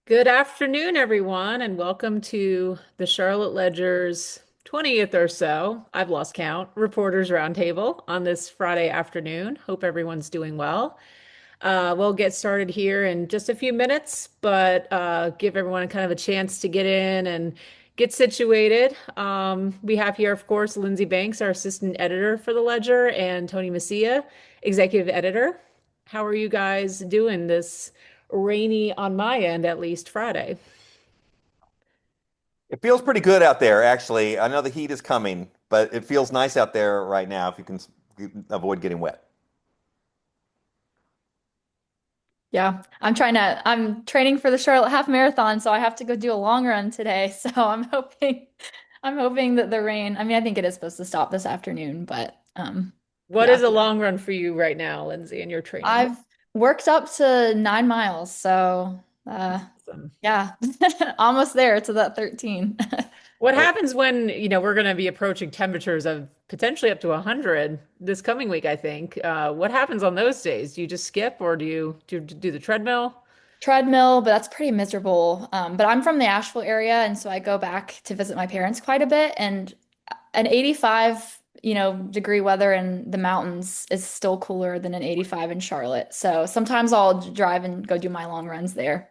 Good afternoon, everyone, and welcome to the Charlotte Ledger's 20th or so, I've lost count, Reporters Roundtable on this Friday afternoon. Hope everyone's doing well. We'll get started here in just a few minutes, but give everyone kind of a chance to get in and get situated. We have here, of course, Lindsey Banks, our assistant editor for the Ledger, and Tony Mecia, executive editor. How are you guys doing this rainy, on my end at least, Friday? It feels pretty good out there, actually. I know the heat is coming, but it feels nice out there right now if you can avoid getting wet. Yeah, I'm training for the Charlotte Half Marathon, so I have to go do a long run today. So I'm hoping that the rain, I think it is supposed to stop this afternoon, but What is yeah. a long run for you right now, Lindsay, in your training? I've worked up to 9 miles, so Awesome. yeah, almost there to that 13. What Oh, happens when, we're going to be approaching temperatures of potentially up to 100 this coming week, I think. What happens on those days? Do you just skip or do you do the treadmill? Treadmill, but that's pretty miserable. But I'm from the Asheville area, and so I go back to visit my parents quite a bit. And an 85, degree weather in the mountains is still cooler than an 85 in Charlotte. So sometimes I'll drive and go do my long runs there.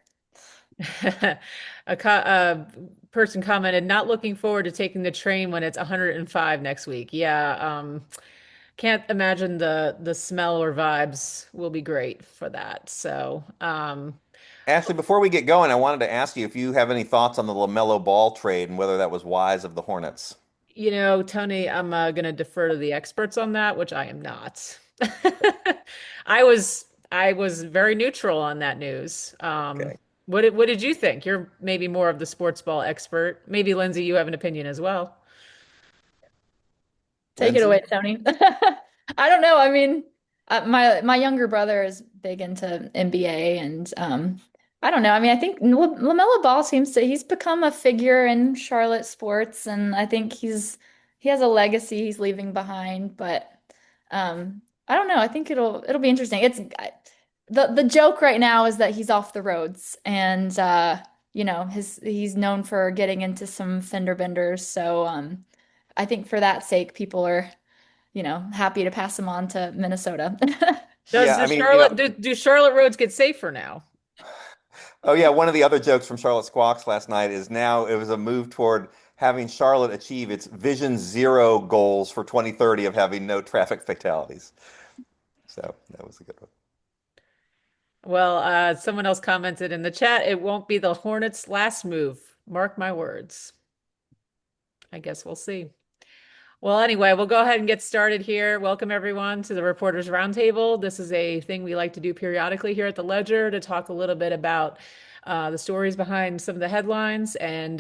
A person commented, not looking forward to taking the train when it's 105 next week. Yeah, can't imagine the smell or vibes will be great for that. So, Ashley, before we get going, I wanted to ask you if you have any thoughts on the LaMelo Ball trade and whether that was wise of the Hornets. Tony, I'm going to defer to the experts on that, which I am not. I was very neutral on that news. Okay. What did you think? You're maybe more of the sports ball expert. Maybe Lindsay, you have an opinion as well. Take it Lindsay? away, Tony. I don't know. My younger brother is big into NBA, and I don't know. I think LaMelo Ball seems to he's become a figure in Charlotte sports, and I think he has a legacy he's leaving behind. But I don't know. I think it'll be interesting. The joke right now is that he's off the roads, and his he's known for getting into some fender benders. So I think for that sake, people are, happy to pass him on to Minnesota. Does Yeah, the I mean, do Charlotte roads get safer now? oh yeah, one of the other jokes from Charlotte Squawks last night is now it was a move toward having Charlotte achieve its Vision Zero goals for 2030 of having no traffic fatalities. So that was a good one. Well, someone else commented in the chat, it won't be the Hornets' last move. Mark my words. I guess we'll see. Well, anyway, we'll go ahead and get started here. Welcome everyone to the Reporters Roundtable. This is a thing we like to do periodically here at the Ledger to talk a little bit about the stories behind some of the headlines. And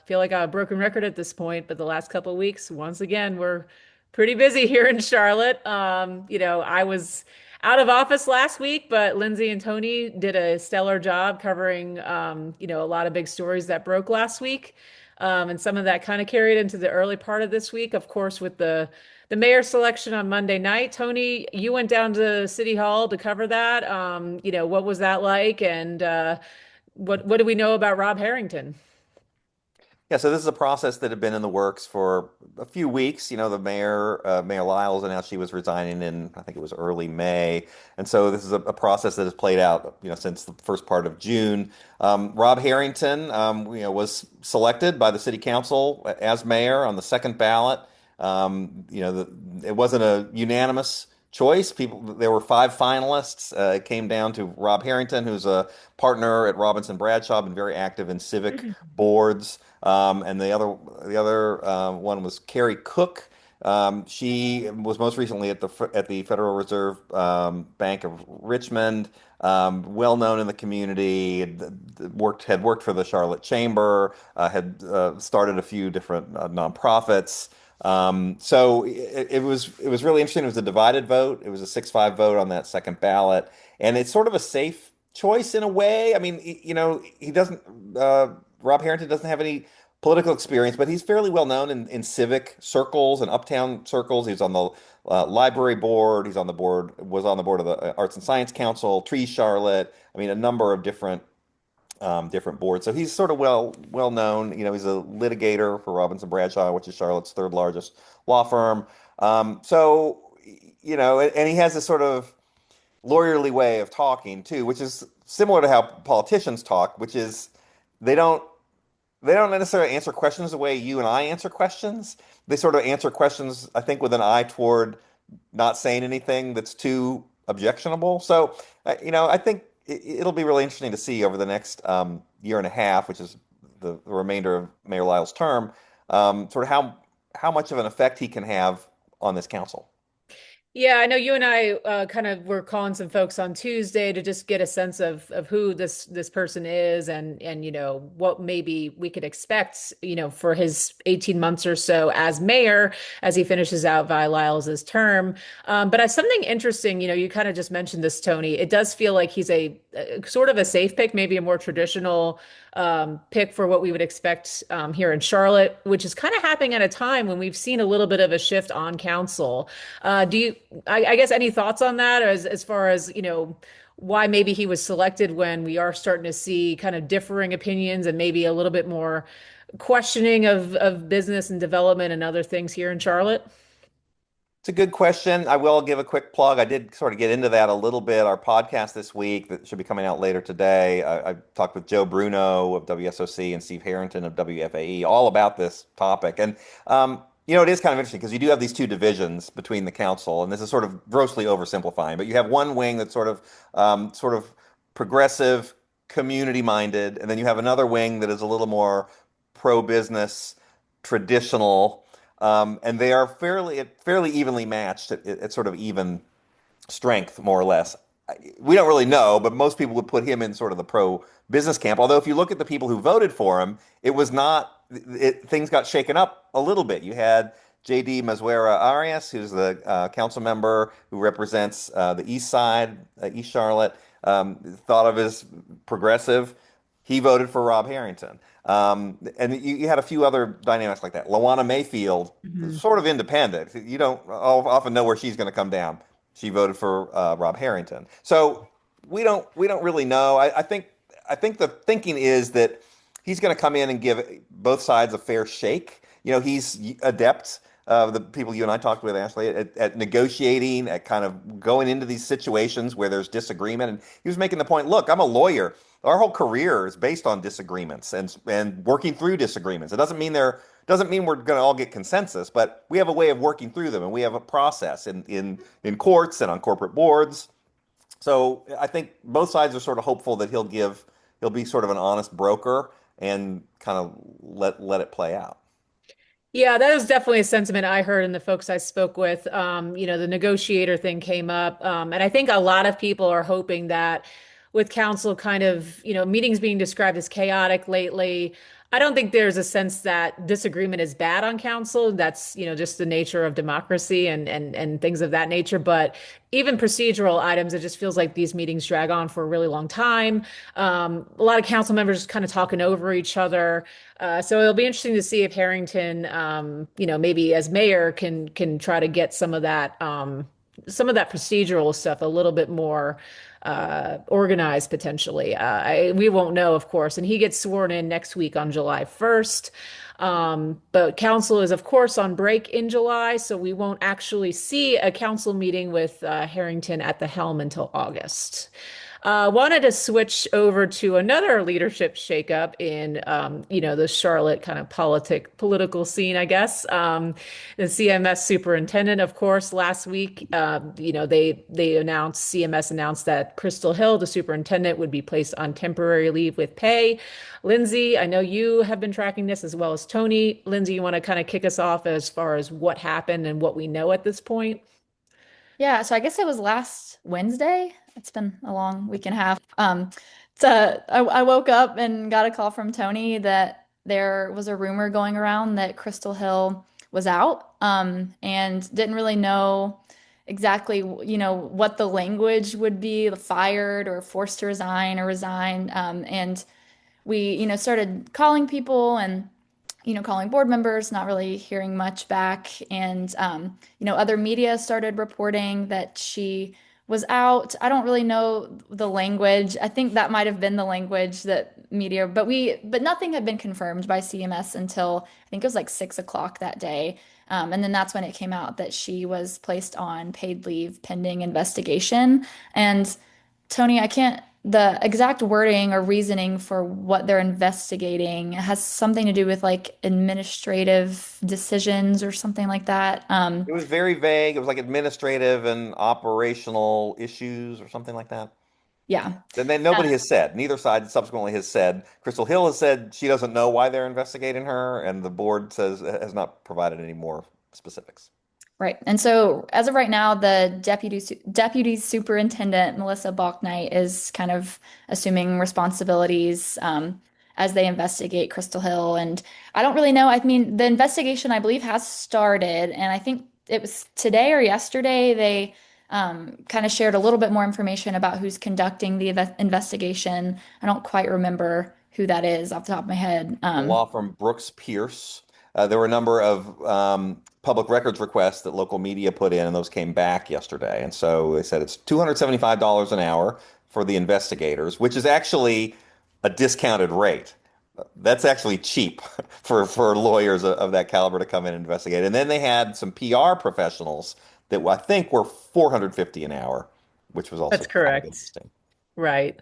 feel like a broken record at this point, but the last couple of weeks, once again, we're pretty busy here in Charlotte. I was out of office last week, but Lindsay and Tony did a stellar job covering, a lot of big stories that broke last week. And some of that kind of carried into the early part of this week, of course, with the mayor selection on Monday night. Tony, you went down to City Hall to cover that. What was that like? And what do we know about Rob Harrington? Yeah, so this is a process that had been in the works for a few weeks. The mayor, Mayor Lyles, announced she was resigning in, I think it was early May, and so this is a process that has played out, since the first part of June. Rob Harrington, was selected by the city council as mayor on the second ballot. It wasn't a unanimous choice. There were five finalists. It came down to Rob Harrington, who's a partner at Robinson Bradshaw, been very active in civic boards. And the other one was Carrie Cook. She was most recently at the Federal Reserve Bank of Richmond, well known in the community. Had worked for the Charlotte Chamber, had started a few different nonprofits. So it was really interesting. It was a divided vote. It was a 6-5 vote on that second ballot, and it's sort of a safe choice in a way. I mean, he doesn't. Rob Harrington doesn't have any political experience, but he's fairly well known in civic circles and uptown circles. He's on the library board. Was on the board of the Arts and Science Council, Tree Charlotte. I mean, a number of different different boards. So he's sort of well known. He's a litigator for Robinson Bradshaw, which is Charlotte's third largest law firm. And he has this sort of lawyerly way of talking too, which is similar to how politicians talk, which is they don't they don't necessarily answer questions the way you and I answer questions. They sort of answer questions, I think, with an eye toward not saying anything that's too objectionable. So, I think it'll be really interesting to see over the next year and a half, which is the remainder of Mayor Lyle's term, sort of how much of an effect he can have on this council. Yeah, I know you and I kind of were calling some folks on Tuesday to just get a sense of who this person is and what maybe we could expect for his 18 months or so as mayor as he finishes out Vi Lyles' term. But as something interesting, you kind of just mentioned this, Tony. It does feel like he's a sort of a safe pick, maybe a more traditional pick for what we would expect here in Charlotte, which is kind of happening at a time when we've seen a little bit of a shift on council. I guess, any thoughts on that as far as, why maybe he was selected when we are starting to see kind of differing opinions and maybe a little bit more questioning of business and development and other things here in Charlotte? It's a good question. I will give a quick plug. I did sort of get into that a little bit. Our podcast this week that should be coming out later today. I talked with Joe Bruno of WSOC and Steve Harrington of WFAE all about this topic. And it is kind of interesting because you do have these two divisions between the council, and this is sort of grossly oversimplifying, but you have one wing that's sort of progressive, community-minded, and then you have another wing that is a little more pro-business, traditional, and they are fairly evenly matched at sort of even strength, more or less. We don't really know, but most people would put him in sort of the pro business camp. Although if you look at the people who voted for him, it was not things got shaken up a little bit. You had JD Mazuera Arias, who's the council member who represents the East Side, East Charlotte, thought of as progressive. He voted for Rob Harrington. And you had a few other dynamics like that. Lawana Mayfield, Mhm. sort of independent. You don't often know where she's going to come down. She voted for Rob Harrington. So we don't really know. I think the thinking is that he's going to come in and give both sides a fair shake. He's adept. The people you and I talked with, Ashley, at negotiating, at kind of going into these situations where there's disagreement. And he was making the point, look, I'm a lawyer. Our whole career is based on disagreements and working through disagreements. It doesn't mean we're going to all get consensus, but we have a way of working through them, and we have a process in courts and on corporate boards. So I think both sides are sort of hopeful that he'll be sort of an honest broker and kind of let it play out. Yeah, that was definitely a sentiment I heard in the folks I spoke with. The negotiator thing came up. And I think a lot of people are hoping that with council kind of, meetings being described as chaotic lately, I don't think there's a sense that disagreement is bad on council. That's, just the nature of democracy and things of that nature. But even procedural items, it just feels like these meetings drag on for a really long time. A lot of council members kind of talking over each other. So it'll be interesting to see if Harrington, maybe as mayor can try to get some of that procedural stuff a little bit more organized potentially. We won't know, of course, and he gets sworn in next week on July 1st. But council is, of course, on break in July, so we won't actually see a council meeting with Harrington at the helm until August. Wanted to switch over to another leadership shakeup in, the Charlotte kind of political scene, I guess. The CMS superintendent, of course, last week, CMS announced that Crystal Hill, the superintendent, would be placed on temporary leave with pay. Lindsey, I know you have been tracking this as well as Tony. Lindsey, you want to kind of kick us off as far as what happened and what we know at this point? Yeah, so I guess it was last Wednesday. It's been a long week and a half. So I woke up and got a call from Tony that there was a rumor going around that Crystal Hill was out, and didn't really know exactly, what the language would be, fired or forced to resign or resign. And we, started calling people and calling board members, not really hearing much back. And, other media started reporting that she was out. I don't really know the language. I think that might have been the language that media, but nothing had been confirmed by CMS until I think it was like 6 o'clock that day. And then that's when it came out that she was placed on paid leave pending investigation. And Tony, I can't, the exact wording or reasoning for what they're investigating has something to do with like administrative decisions or something like that. It was very vague. It was like administrative and operational issues or something like that. Yeah. And then nobody has said, neither side subsequently has said. Crystal Hill has said she doesn't know why they're investigating her, and the board says has not provided any more specifics. Right. And so as of right now, the deputy superintendent, Melissa Bachnight, is kind of assuming responsibilities as they investigate Crystal Hill. And I don't really know. I mean, the investigation, I believe, has started. And I think it was today or yesterday, they kind of shared a little bit more information about who's conducting the investigation. I don't quite remember who that is off the top of my head. The law firm Brooks Pierce. There were a number of public records requests that local media put in, and those came back yesterday. And so they said it's $275 an hour for the investigators, which is actually a discounted rate. That's actually cheap for lawyers of that caliber to come in and investigate. And then they had some PR professionals that I think were 450 an hour, which was also That's kind of correct. interesting. Right.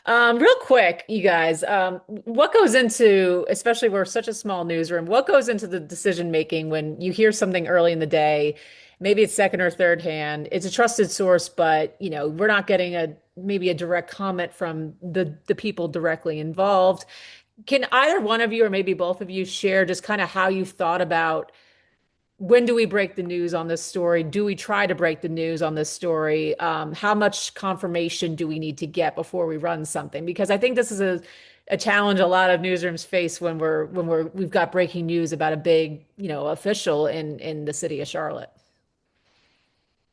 Real quick, you guys, what goes into, especially we're such a small newsroom, what goes into the decision making when you hear something early in the day? Maybe it's second or third hand. It's a trusted source, but we're not getting maybe a direct comment from the people directly involved. Can either one of you or maybe both of you share just kind of how you've thought about when do we break the news on this story? Do we try to break the news on this story? How much confirmation do we need to get before we run something? Because I think this is a challenge a lot of newsrooms face when we've got breaking news about a big, official in the city of Charlotte.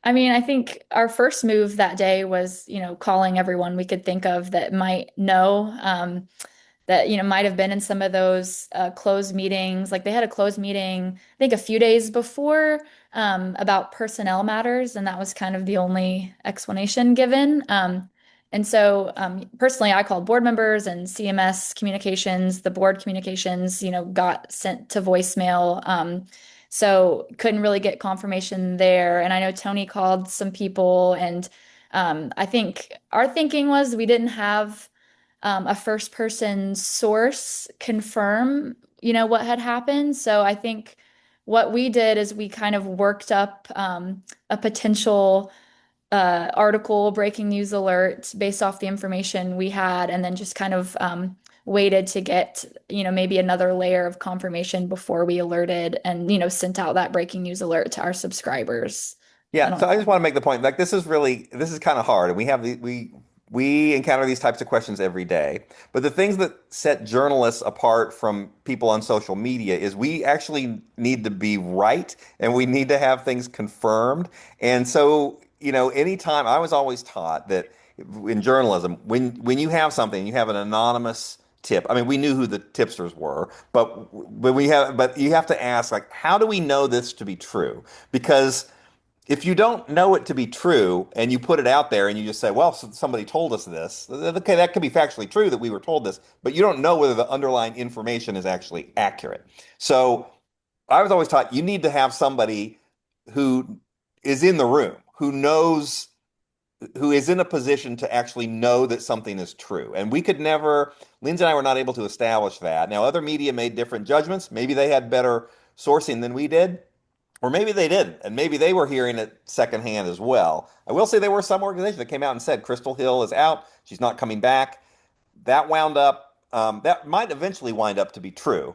I mean, I think our first move that day was, calling everyone we could think of that might know. That might have been in some of those closed meetings. Like they had a closed meeting, I think a few days before about personnel matters, and that was kind of the only explanation given. And so personally, I called board members and CMS communications, the board communications, got sent to voicemail. So couldn't really get confirmation there. And I know Tony called some people, and I think our thinking was we didn't have a first person source confirm, what had happened. So I think what we did is we kind of worked up a potential article, breaking news alert based off the information we had, and then just kind of waited to get, maybe another layer of confirmation before we alerted and, sent out that breaking news alert to our subscribers. I Yeah, don't so I just want to make the point, like this is kind of hard, and we encounter these types of questions every day. But the things that set journalists apart from people on social media is we actually need to be right, and we need to have things confirmed. And so, anytime I was always taught that in journalism, when you have something, you have an anonymous tip. I mean, we knew who the tipsters were, but you have to ask, like, how do we know this to be true? Because if you don't know it to be true and you put it out there and you just say, well, somebody told us this, okay, that could be factually true that we were told this, but you don't know whether the underlying information is actually accurate. So I was always taught you need to have somebody who is in the room, who is in a position to actually know that something is true. And we could never, Lindsay and I were not able to establish that. Now, other media made different judgments. Maybe they had better sourcing than we did. Or maybe they didn't, and maybe they were hearing it secondhand as well. I will say there were some organizations that came out and said Crystal Hill is out, she's not coming back. That might eventually wind up to be true.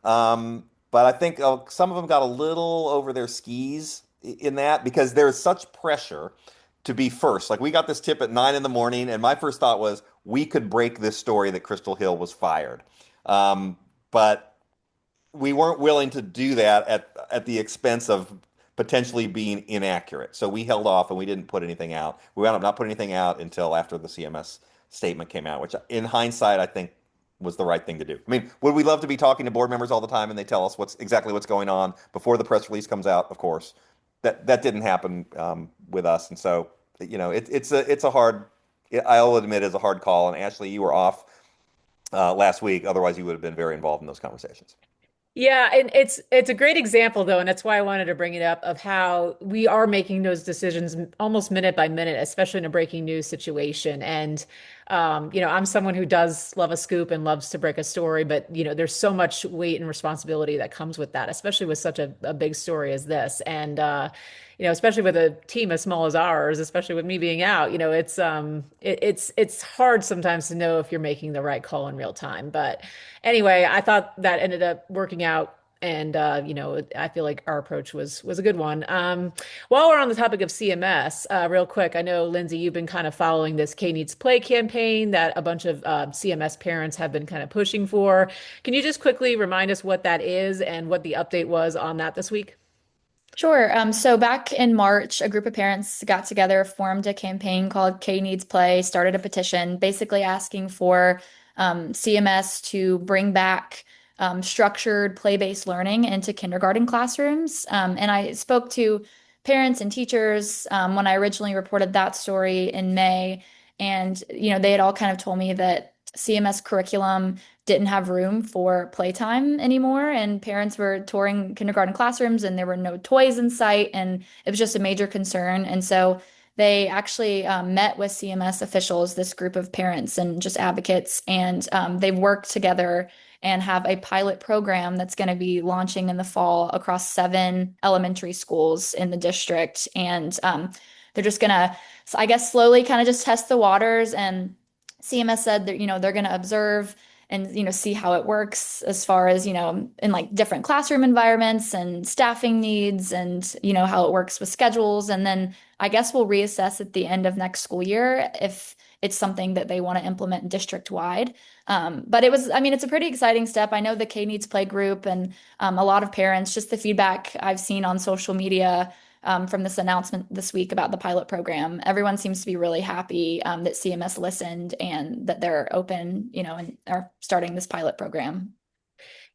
But I think some of them got a little over their skis in that because there's such pressure to be first. Like we got this tip at 9 in the morning, and my first thought was we could break this story that Crystal Hill was fired. But we weren't willing to do that at the expense of potentially being inaccurate. So we held off and we didn't put anything out. We wound up not putting anything out until after the CMS statement came out, which in hindsight, I think was the right thing to do. I mean, would we love to be talking to board members all the time and they tell us exactly what's going on before the press release comes out? Of course, that didn't happen with us. And so, it's a hard, I'll admit, it's a hard call. And Ashley, you were off last week. Otherwise, you would have been very involved in those conversations. Yeah, and it's a great example though, and that's why I wanted to bring it up of how we are making those decisions almost minute by minute, especially in a breaking news situation. And I'm someone who does love a scoop and loves to break a story, but there's so much weight and responsibility that comes with that, especially with such a big story as this. And especially with a team as small as ours, especially with me being out, it's hard sometimes to know if you're making the right call in real time. But anyway, I thought that ended up working out. And I feel like our approach was a good one. While we're on the topic of CMS, real quick, I know Lindsay, you've been kind of following this K Needs Play campaign that a bunch of CMS parents have been kind of pushing for. Can you just quickly remind us what that is and what the update was on that this week? Sure. So back in March, a group of parents got together, formed a campaign called K Needs Play, started a petition basically asking for CMS to bring back structured play-based learning into kindergarten classrooms. And I spoke to parents and teachers when I originally reported that story in May. And, they had all kind of told me that CMS curriculum didn't have room for playtime anymore, and parents were touring kindergarten classrooms and there were no toys in sight, and it was just a major concern. And so they actually met with CMS officials, this group of parents and just advocates, and they've worked together and have a pilot program that's going to be launching in the fall across 7 elementary schools in the district. And they're just going to, I guess, slowly kind of just test the waters. And CMS said that, they're going to observe and, see how it works as far as, in like different classroom environments and staffing needs and, how it works with schedules. And then I guess we'll reassess at the end of next school year if it's something that they want to implement district wide. But it's a pretty exciting step. I know the K Needs Play group and a lot of parents, just the feedback I've seen on social media from this announcement this week about the pilot program. Everyone seems to be really happy that CMS listened and that they're open, and are starting this pilot program.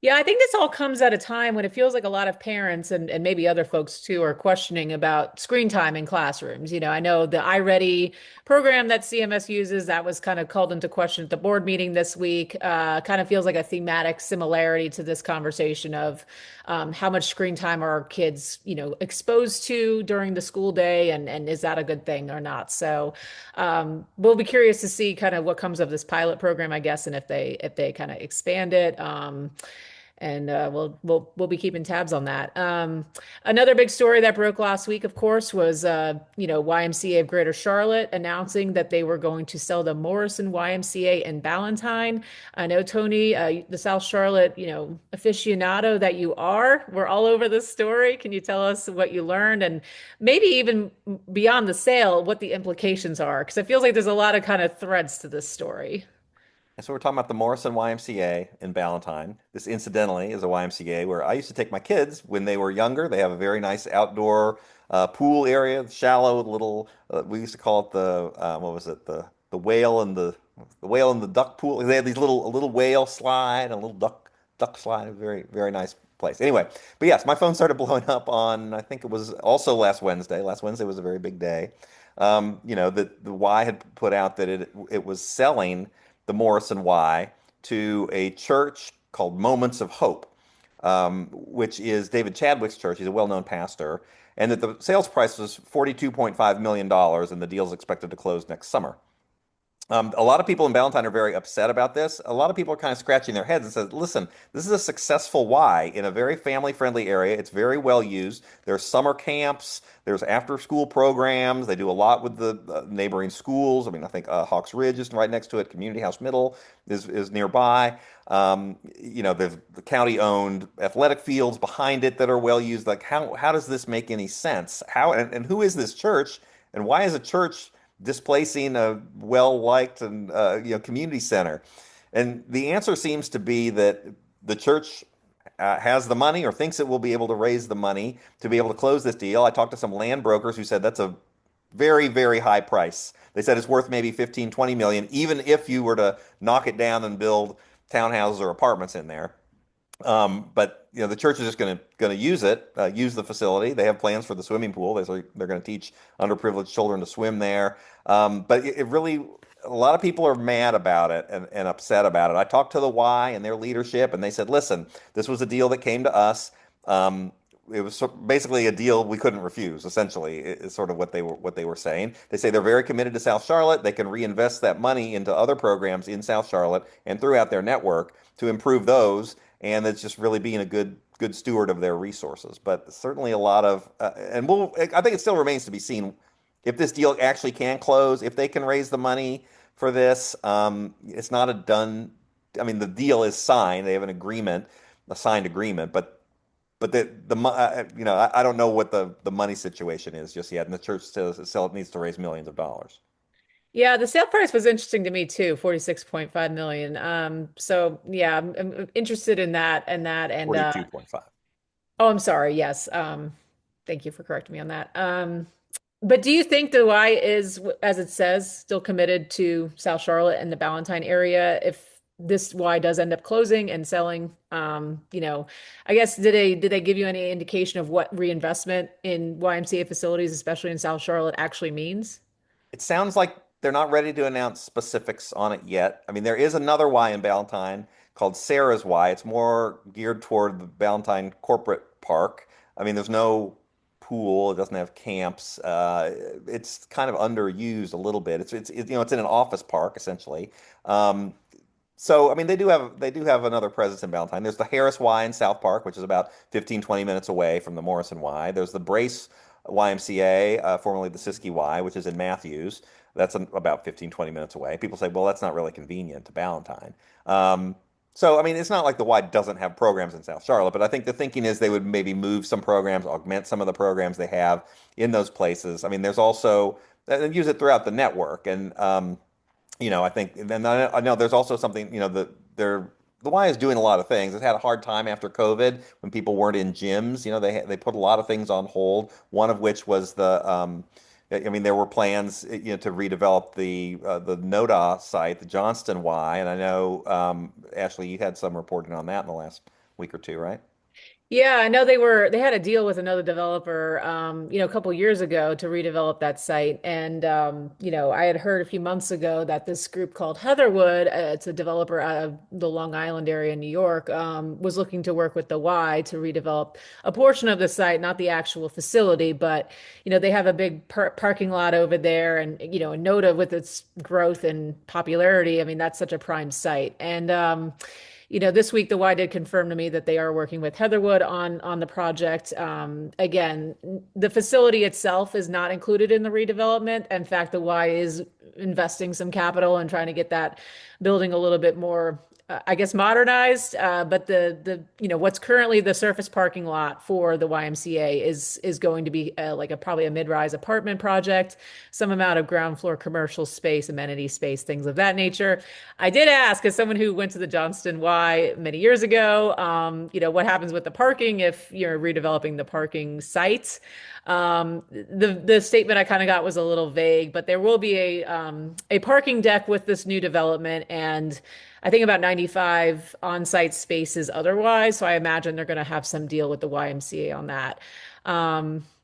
Yeah, I think this all comes at a time when it feels like a lot of parents and maybe other folks too are questioning about screen time in classrooms. I know the iReady program that CMS uses, that was kind of called into question at the board meeting this week. Kind of feels like a thematic similarity to this conversation of how much screen time are our kids, exposed to during the school day, and is that a good thing or not? So we'll be curious to see kind of what comes of this pilot program, I guess, and if they kind of expand it. And we'll be keeping tabs on that. Another big story that broke last week, of course, was YMCA of Greater Charlotte announcing that they were going to sell the Morrison YMCA in Ballantyne. I know Tony, the South Charlotte aficionado that you are, we're all over this story. Can you tell us what you learned and maybe even beyond the sale, what the implications are? Because it feels like there's a lot of kind of threads to this story. And so we're talking about the Morrison YMCA in Ballantyne. This, incidentally, is a YMCA where I used to take my kids when they were younger. They have a very nice outdoor pool area, shallow little. We used to call it the what was it? The whale and the whale and the duck pool. They had these a little whale slide, a little duck slide. A very very nice place. Anyway, but yes, my phone started blowing up on. I think it was also last Wednesday. Last Wednesday was a very big day. That the Y had put out that it was selling the Morrison Y to a church called Moments of Hope, which is David Chadwick's church. He's a well-known pastor, and that the sales price was $42.5 million, and the deal is expected to close next summer. A lot of people in Valentine are very upset about this. A lot of people are kind of scratching their heads and says, listen, this is a successful Y in a very family-friendly area. It's very well used. There's summer camps. There's after-school programs. They do a lot with the neighboring schools. I mean, I think Hawks Ridge is right next to it. Community House Middle is nearby. There's the county-owned athletic fields behind it that are well used. Like, how does this make any sense? And who is this church? And why is a church displacing a well-liked and community center? And the answer seems to be that the church has the money or thinks it will be able to raise the money to be able to close this deal. I talked to some land brokers who said that's a very, very high price. They said it's worth maybe 15, 20 million, even if you were to knock it down and build townhouses or apartments in there. But the church is just going to use it, use the facility. They have plans for the swimming pool. They're going to teach underprivileged children to swim there. But it really, a lot of people are mad about it and upset about it. I talked to the Y and their leadership, and they said, "Listen, this was a deal that came to us. Um, it was basically a deal we couldn't refuse. Essentially, is sort of what they were saying. They say they're very committed to South Charlotte. They can reinvest that money into other programs in South Charlotte and throughout their network to improve those, and it's just really being a good steward of their resources. But certainly a lot of, and we'll. I think it still remains to be seen if this deal actually can close, if they can raise the money for this. It's not a done. I mean, the deal is signed. They have an agreement, a signed agreement, but I don't know what the money situation is just yet. And the church still needs to raise millions of dollars. Yeah, the sale price was interesting to me too, 46.5 million. So yeah, I'm interested in that and 42.5. oh, I'm sorry. Yes. Thank you for correcting me on that. But do you think the Y is, as it says, still committed to South Charlotte and the Ballantyne area if this Y does end up closing and selling? I guess did they give you any indication of what reinvestment in YMCA facilities, especially in South Charlotte, actually means? It sounds like they're not ready to announce specifics on it yet. I mean, there is another Y in Ballantyne called Sarah's Y. It's more geared toward the Ballantyne corporate park. I mean, there's no pool. It doesn't have camps. It's kind of underused a little bit. It's in an office park essentially. Um, so I mean, they do have another presence in Ballantyne. There's the Harris Y in South Park, which is about 15 20 minutes away from the Morrison Y. There's the Brace YMCA, formerly the Siskey Y, which is in Matthews. That's about 15 20 minutes away. People say, well, that's not really convenient to Ballantyne. So I mean, it's not like the Y doesn't have programs in South Charlotte, but I think the thinking is they would maybe move some programs, augment some of the programs they have in those places. I mean, there's also and use it throughout the network. And I think, and then I know there's also something, the Y is doing a lot of things. It had a hard time after COVID when people weren't in gyms. They put a lot of things on hold. One of which was I mean, there were plans, to redevelop the NODA site, the Johnston Y, and I know Ashley, you had some reporting on that in the last week or two, right? Yeah, I know they had a deal with another developer, a couple years ago to redevelop that site. And, I had heard a few months ago that this group called Heatherwood, it's a developer out of the Long Island area in New York, was looking to work with the Y to redevelop a portion of the site, not the actual facility, but, they have a big parking lot over there. And, Noda with its growth and popularity, I mean, that's such a prime site. And, this week the Y did confirm to me that they are working with Heatherwood on the project. Again, the facility itself is not included in the redevelopment. In fact, the Y is investing some capital and trying to get that building a little bit more, I guess, modernized. But what's currently the surface parking lot for the YMCA is going to be like probably a mid-rise apartment project, some amount of ground floor commercial space, amenity space, things of that nature. I did ask, as someone who went to the Johnston Y many years ago, what happens with the parking if you're redeveloping the parking sites? The statement I kind of got was a little vague, but there will be a parking deck with this new development, and I think about 95 on-site spaces otherwise. So I imagine they're going to have some deal with the YMCA on that.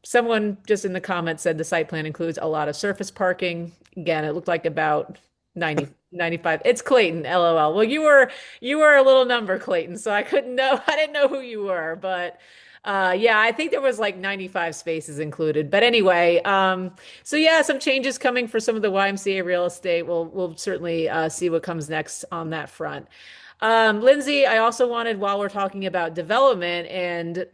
Someone just in the comments said the site plan includes a lot of surface parking. Again, it looked like about 90, 95. It's Clayton, LOL. Well, you were a little number, Clayton, so I couldn't know. I didn't know who you were, but yeah, I think there was like 95 spaces included. But anyway, so yeah, some changes coming for some of the YMCA real estate. We'll certainly see what comes next on that front. Lindsay, I also wanted, while we're talking about development and,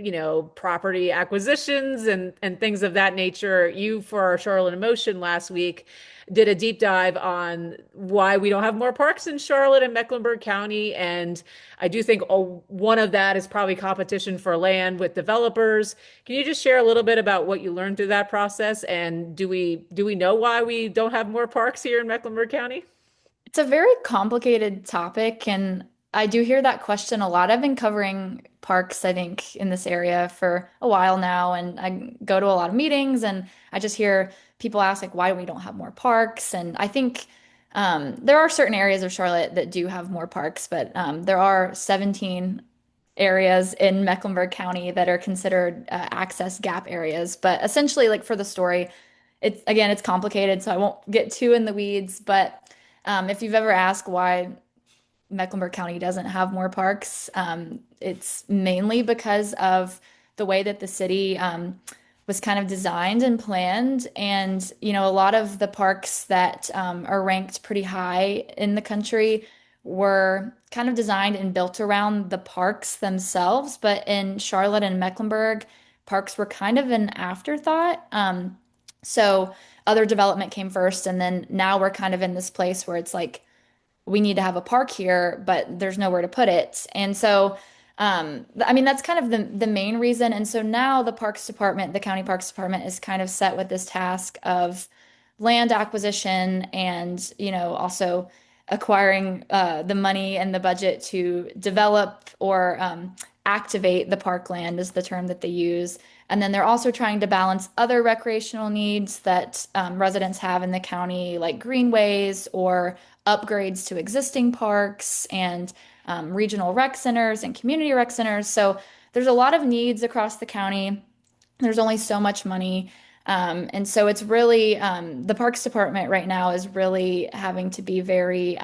property acquisitions and things of that nature, you, for our Charlotte in Motion last week, did a deep dive on why we don't have more parks in Charlotte and Mecklenburg County. And I do think one of that is probably competition for land with developers. Can you just share a little bit about what you learned through that process? And do we know why we don't have more parks here in Mecklenburg County? It's a very complicated topic, and I do hear that question a lot. I've been covering parks, I think, in this area for a while now, and I go to a lot of meetings, and I just hear people ask, like, why we don't have more parks. And I think there are certain areas of Charlotte that do have more parks, but there are 17 areas in Mecklenburg County that are considered access gap areas. But essentially, like for the story, it's complicated, so I won't get too in the weeds, but If you've ever asked why Mecklenburg County doesn't have more parks. It's mainly because of the way that the city was kind of designed and planned. And, a lot of the parks that are ranked pretty high in the country were kind of designed and built around the parks themselves. But in Charlotte and Mecklenburg, parks were kind of an afterthought. So other development came first, and then now we're kind of in this place where it's like, we need to have a park here, but there's nowhere to put it. And so, I mean, that's kind of the main reason. And so now the Parks Department, the County Parks Department is kind of set with this task of land acquisition and, also acquiring the money and the budget to develop or activate the parkland is the term that they use. And then they're also trying to balance other recreational needs that residents have in the county, like greenways or upgrades to existing parks and regional rec centers and community rec centers. So there's a lot of needs across the county. There's only so much money. And so it's really, the Parks Department right now is really having to be very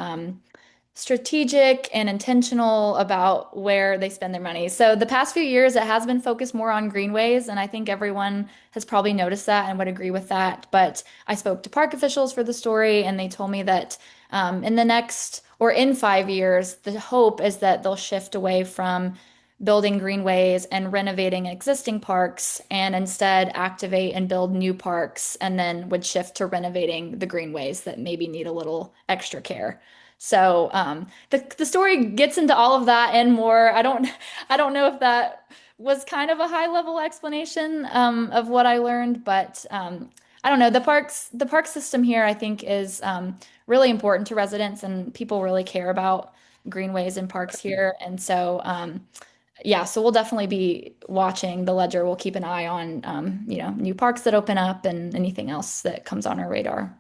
strategic and intentional about where they spend their money. So the past few years, it has been focused more on greenways, and I think everyone has probably noticed that and would agree with that. But I spoke to park officials for the story, and they told me that in the next or in 5 years, the hope is that they'll shift away from building greenways and renovating existing parks and instead activate and build new parks and then would shift to renovating the greenways that maybe need a little extra care. So the story gets into all of that and more. I don't know if that was kind of a high level explanation of what I learned, but I don't know. The park system here I think is really important to residents and people really care about greenways and parks here. And so yeah, so we'll definitely be watching the ledger. We'll keep an eye on new parks that open up and anything else that comes on our radar.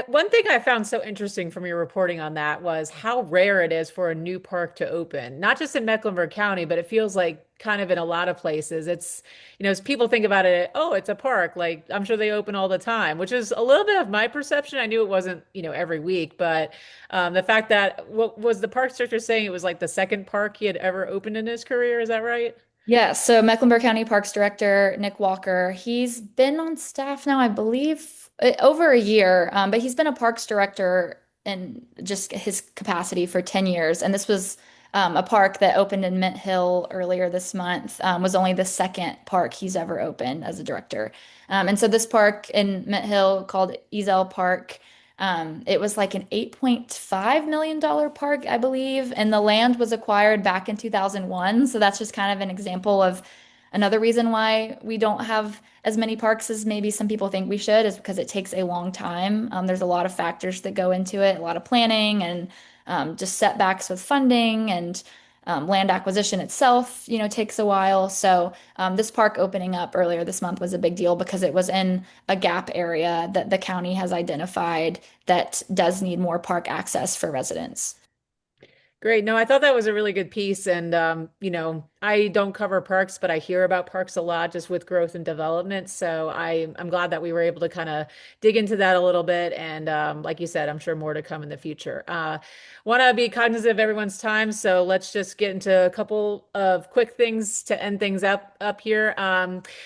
One thing I found so interesting from your reporting on that was how rare it is for a new park to open, not just in Mecklenburg County, but it feels like kind of in a lot of places. It's, as people think about it, oh, it's a park. Like I'm sure they open all the time, which is a little bit of my perception. I knew it wasn't, every week, but the fact that what was the park director saying it was like the second park he had ever opened in his career. Is that right? Yeah, so Mecklenburg County Parks Director Nick Walker, he's been on staff now, I believe, over a year, but he's been a parks director in just his capacity for 10 years. And this was a park that opened in Mint Hill earlier this month, was only the second park he's ever opened as a director. And so this park in Mint Hill called Ezel Park, it was like an $8.5 million park, I believe, and the land was acquired back in 2001. So that's just kind of an example of another reason why we don't have as many parks as maybe some people think we should, is because it takes a long time. There's a lot of factors that go into it, a lot of planning and just setbacks with funding and land acquisition itself, takes a while. So this park opening up earlier this month was a big deal because it was in a gap area that the county has identified that does need more park access for residents. Great. No, I thought that was a really good piece. And, I don't cover parks, but I hear about parks a lot just with growth and development. So I'm glad that we were able to kind of dig into that a little bit. And like you said, I'm sure more to come in the future. Want to be cognizant of everyone's time. So let's just get into a couple of quick things to end things up here.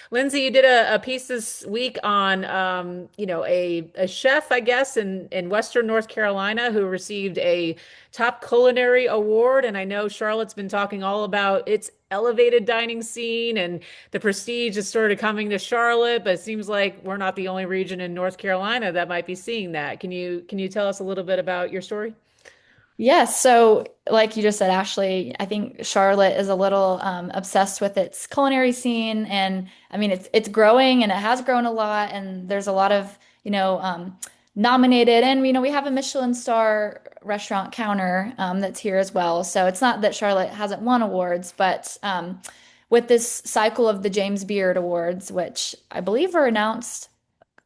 Lindsay, you did a piece this week on, a chef, I guess, in Western North Carolina who received a top culinary award. And I know Charlotte's been talking all about its elevated dining scene and the prestige is sort of coming to Charlotte, but it seems like we're not the only region in North Carolina that might be seeing that. Can you tell us a little bit about your story? Yes, so like you just said, Ashley, I think Charlotte is a little obsessed with its culinary scene, and I mean it's growing and it has grown a lot, and there's a lot of nominated, and we have a Michelin star restaurant counter that's here as well. So it's not that Charlotte hasn't won awards, but with this cycle of the James Beard Awards, which I believe were announced,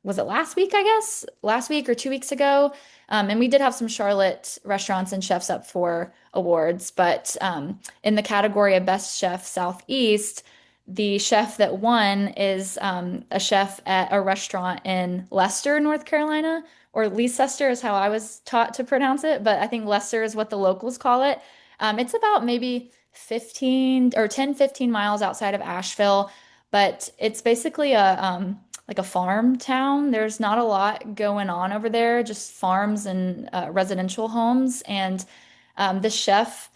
was it last week, I guess? Last week or 2 weeks ago. And we did have some Charlotte restaurants and chefs up for awards, but in the category of Best Chef Southeast, the chef that won is a chef at a restaurant in Leicester, North Carolina, or Leicester is how I was taught to pronounce it, but I think Leicester is what the locals call it. It's about maybe 15 or 10, 15 miles outside of Asheville, but it's basically like a farm town. There's not a lot going on over there, just farms and residential homes. And the chef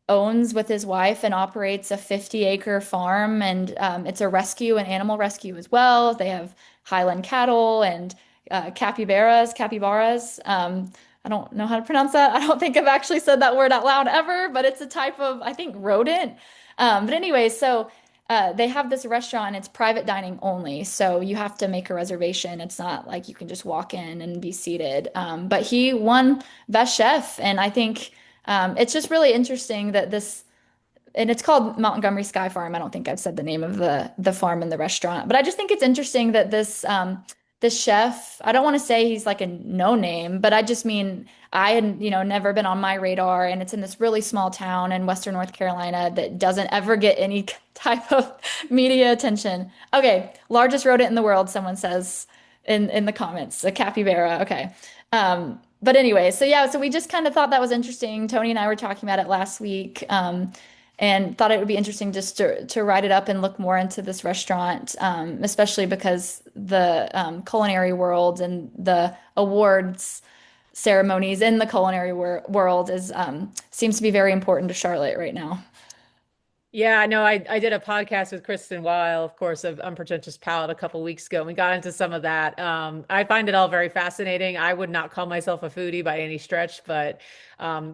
owns with his wife and operates a 50-acre farm, and it's a rescue and animal rescue as well. They have Highland cattle and capybaras. I don't know how to pronounce that. I don't think I've actually said that word out loud ever, but it's a type of, I think, rodent. But anyway, so they have this restaurant and it's private dining only. So you have to make a reservation. It's not like you can just walk in and be seated. But he won Best Chef. And I think it's just really interesting that this, and it's called Montgomery Sky Farm. I don't think I've said the name of the farm and the restaurant, but I just think it's interesting that this chef, I don't want to say he's like a no name, but I just mean I had, never been on my radar, and it's in this really small town in Western North Carolina that doesn't ever get any type of media attention. Okay, largest rodent in the world, someone says in the comments, a capybara. Okay. But anyway, so yeah, so we just kind of thought that was interesting. Tony and I were talking about it last week. And thought it would be interesting just to write it up and look more into this restaurant, especially because the culinary world and the awards ceremonies in the culinary world is seems to be very important to Charlotte right now. Yeah, I know. I did a podcast with Kristen Weil, of course, of Unpretentious Palate a couple weeks ago, and we got into some of that. I find it all very fascinating. I would not call myself a foodie by any stretch, but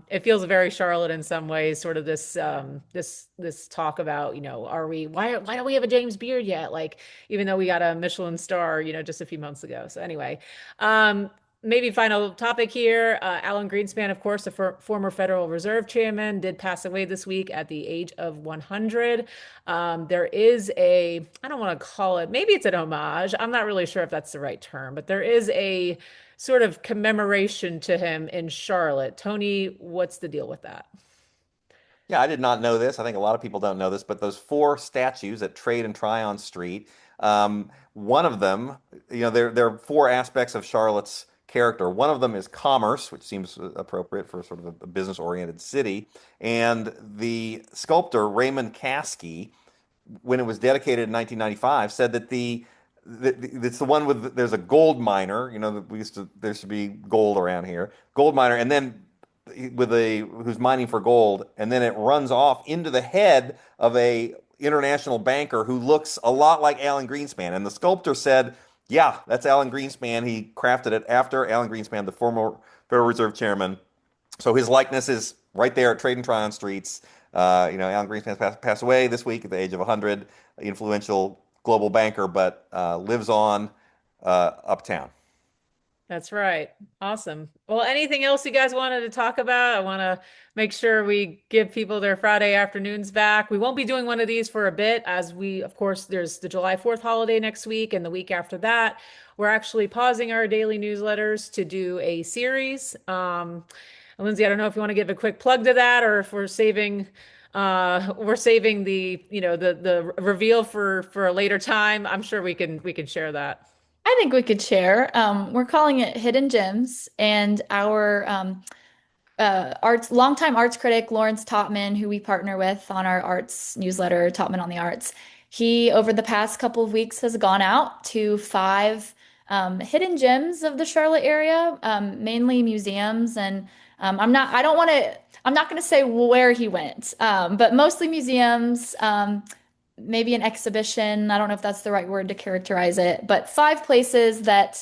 it feels very Charlotte in some ways. Sort of this talk about, are we why don't we have a James Beard yet? Like, even though we got a Michelin star, just a few months ago. So anyway, maybe final topic here. Alan Greenspan, of course, the former Federal Reserve chairman, did pass away this week at the age of 100. There is I don't want to call it, maybe it's an homage. I'm not really sure if that's the right term, but there is a sort of commemoration to him in Charlotte. Tony, what's the deal with that? Yeah, I did not know this. I think a lot of people don't know this, but those four statues at Trade and Tryon Street, one of them, there are four aspects of Charlotte's character. One of them is commerce, which seems appropriate for sort of a business-oriented city. And the sculptor Raymond Caskey, when it was dedicated in 1995, said that it's the one with there's a gold miner. There used to be gold around here, gold miner, and then who's mining for gold, and then it runs off into the head of a international banker who looks a lot like Alan Greenspan. And the sculptor said, "Yeah, that's Alan Greenspan. He crafted it after Alan Greenspan, the former Federal Reserve chairman. So his likeness is right there at Trade and Tryon Streets. Alan Greenspan passed away this week at the age of 100, influential global banker, but lives on uptown." That's right. Awesome. Well, anything else you guys wanted to talk about? I want to make sure we give people their Friday afternoons back. We won't be doing one of these for a bit, as of course, there's the July 4th holiday next week, and the week after that, we're actually pausing our daily newsletters to do a series. Lindsay, I don't know if you want to give a quick plug to that, or if we're saving the reveal for a later time. I'm sure we can share that. I think we could share. We're calling it Hidden Gems, and our longtime arts critic Lawrence Topman, who we partner with on our arts newsletter, Topman on the Arts, he over the past couple of weeks has gone out to five hidden gems of the Charlotte area, mainly museums, and I'm not going to say where he went, but mostly museums. Maybe an exhibition. I don't know if that's the right word to characterize it, but five places that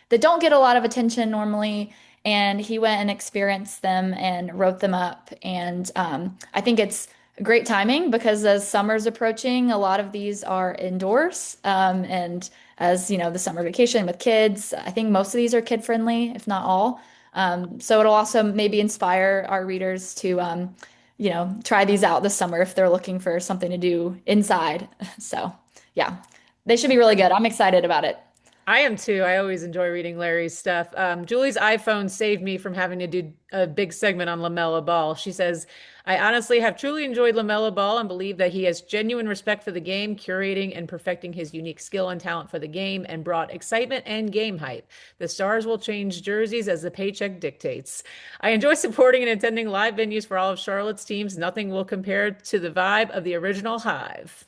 don't get a lot of attention normally. And he went and experienced them and wrote them up. And I think it's great timing because as summer's approaching, a lot of these are indoors. And as the summer vacation with kids, I think most of these are kid friendly, if not all. So it'll also maybe inspire our readers to try these out this summer if they're looking for something to do inside. So, yeah, they should be really good. I'm excited about it. I am too. I always enjoy reading Larry's stuff. Julie's iPhone saved me from having to do a big segment on LaMelo Ball. She says, I honestly have truly enjoyed LaMelo Ball and believe that he has genuine respect for the game, curating and perfecting his unique skill and talent for the game, and brought excitement and game hype. The Stars will change jerseys as the paycheck dictates. I enjoy supporting and attending live venues for all of Charlotte's teams. Nothing will compare to the vibe of the original Hive.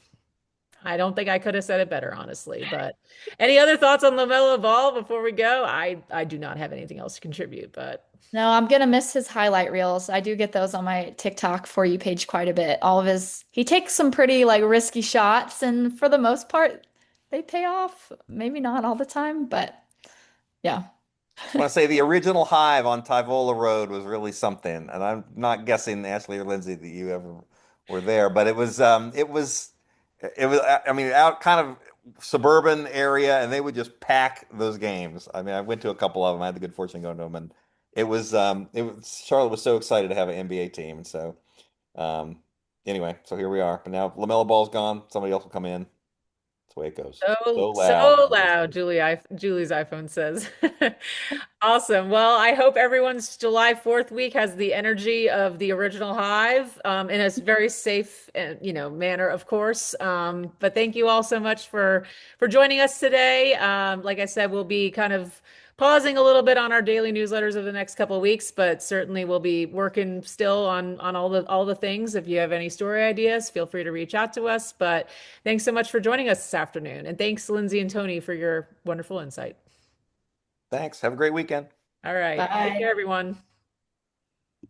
I don't think I could have said it better, honestly. But any other thoughts on LaMelo Ball before we go? I do not have anything else to contribute, but No, I'm gonna miss his highlight reels. I do get those on my TikTok For You page quite a bit. All of his, he takes some pretty like risky shots, and for the most part, they pay off. Maybe not all the time, but yeah. I want to say the original Hive on Tyvola Road was really something, and I'm not guessing Ashley or Lindsay that you ever were there, but it was I mean out kind of suburban area, and they would just pack those games. I mean, I went to a couple of them. I had the good fortune going to them, and it was Charlotte was so excited to have an NBA team, and so um, anyway, so here we are. But now LaMelo Ball's gone. Somebody else will come in. That's the way it goes. so So loud. so loud, Julie's iPhone says. Awesome. Well, I hope everyone's July 4th week has the energy of the original Hive, in a very safe, manner, of course. But thank you all so much for joining us today. Like I said, we'll be kind of pausing a little bit on our daily newsletters over the next couple of weeks, but certainly we'll be working still on all the things. If you have any story ideas, feel free to reach out to us. But thanks so much for joining us this afternoon, and thanks, Lindsay and Tony, for your wonderful insight. Thanks. Have a great weekend. All right. Take care, Bye. everyone.